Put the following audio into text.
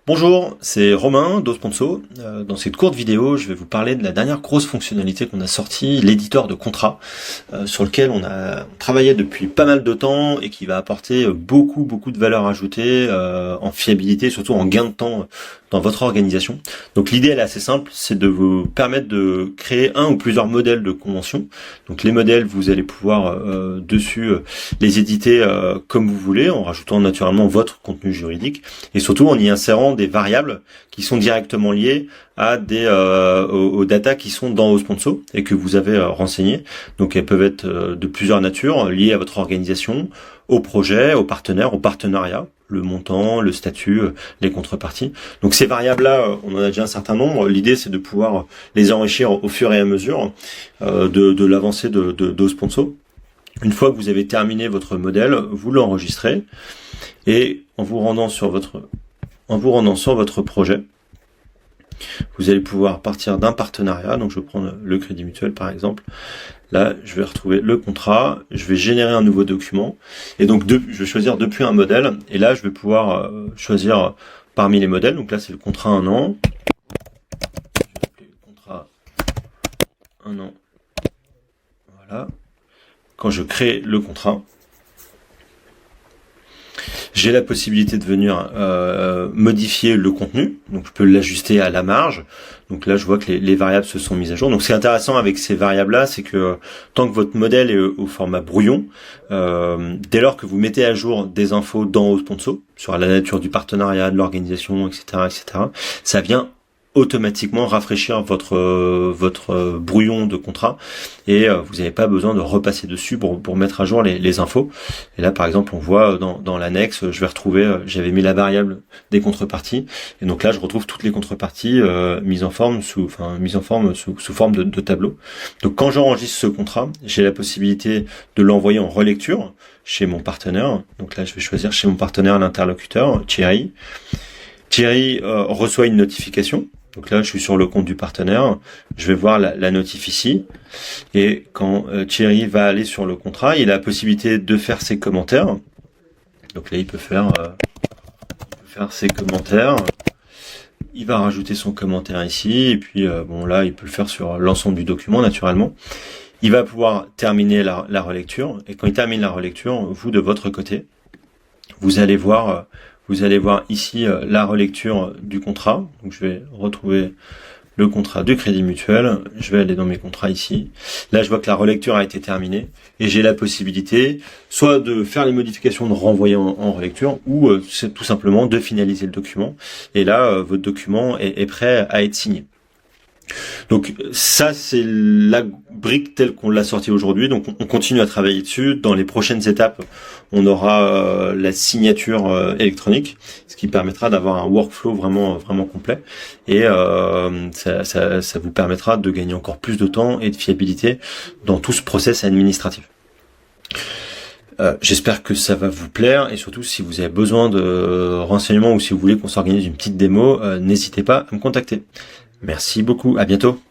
Bonjour, c'est Romain d'Osponso. Dans cette courte vidéo, je vais vous parler de la dernière grosse fonctionnalité qu'on a sortie, l'éditeur de contrat, sur lequel on a travaillé depuis pas mal de temps et qui va apporter beaucoup de valeur ajoutée en fiabilité, surtout en gain de temps dans votre organisation. Donc l'idée elle est assez simple, c'est de vous permettre de créer un ou plusieurs modèles de convention. Donc les modèles, vous allez pouvoir dessus les éditer comme vous voulez, en rajoutant naturellement votre contenu juridique et surtout en y insérant des variables qui sont directement liées à aux data qui sont dans Osponso et que vous avez renseignées. Donc elles peuvent être de plusieurs natures, liées à votre organisation, au projet, aux partenaires, au partenariat, le montant, le statut, les contreparties. Donc ces variables-là, on en a déjà un certain nombre. L'idée, c'est de pouvoir les enrichir au fur et à mesure de l'avancée d'Osponso. Une fois que vous avez terminé votre modèle, vous l'enregistrez et en vous rendant sur votre projet, vous allez pouvoir partir d'un partenariat. Donc je vais prendre le Crédit Mutuel par exemple. Là, je vais retrouver le contrat, je vais générer un nouveau document et donc je vais choisir depuis un modèle et là je vais pouvoir choisir parmi les modèles. Donc là c'est le contrat 1 an. Je vais appeler le contrat 1 an. Voilà. Quand je crée le contrat, j'ai la possibilité de venir modifier le contenu, donc je peux l'ajuster à la marge. Donc là, je vois que les variables se sont mises à jour. Donc ce qui est intéressant avec ces variables-là, c'est que tant que votre modèle est au format brouillon, dès lors que vous mettez à jour des infos dans Osponso, sur la nature du partenariat, de l'organisation, etc., ça vient automatiquement rafraîchir votre brouillon de contrat et vous n'avez pas besoin de repasser dessus pour mettre à jour les infos. Et là par exemple on voit dans l'annexe, je vais retrouver, j'avais mis la variable des contreparties et donc là je retrouve toutes les contreparties mises en forme sous forme de tableau. Donc quand j'enregistre ce contrat, j'ai la possibilité de l'envoyer en relecture chez mon partenaire. Donc là je vais choisir chez mon partenaire l'interlocuteur Thierry. Thierry reçoit une notification. Donc là, je suis sur le compte du partenaire. Je vais voir la notif ici. Et quand Thierry va aller sur le contrat, il a la possibilité de faire ses commentaires. Donc là, il peut faire ses commentaires. Il va rajouter son commentaire ici. Et puis, bon, là, il peut le faire sur l'ensemble du document, naturellement. Il va pouvoir terminer la relecture. Et quand il termine la relecture, vous, de votre côté, vous allez voir ici la relecture du contrat. Donc je vais retrouver le contrat du Crédit Mutuel. Je vais aller dans mes contrats ici. Là, je vois que la relecture a été terminée et j'ai la possibilité soit de faire les modifications, de renvoyer en relecture ou c'est tout simplement de finaliser le document. Et là, votre document est prêt à être signé. Donc ça c'est la brique telle qu'on l'a sortie aujourd'hui. Donc on continue à travailler dessus. Dans les prochaines étapes, on aura la signature électronique, ce qui permettra d'avoir un workflow vraiment complet. Et ça vous permettra de gagner encore plus de temps et de fiabilité dans tout ce process administratif. J'espère que ça va vous plaire et surtout si vous avez besoin de renseignements ou si vous voulez qu'on s'organise une petite démo, n'hésitez pas à me contacter. Merci beaucoup, à bientôt.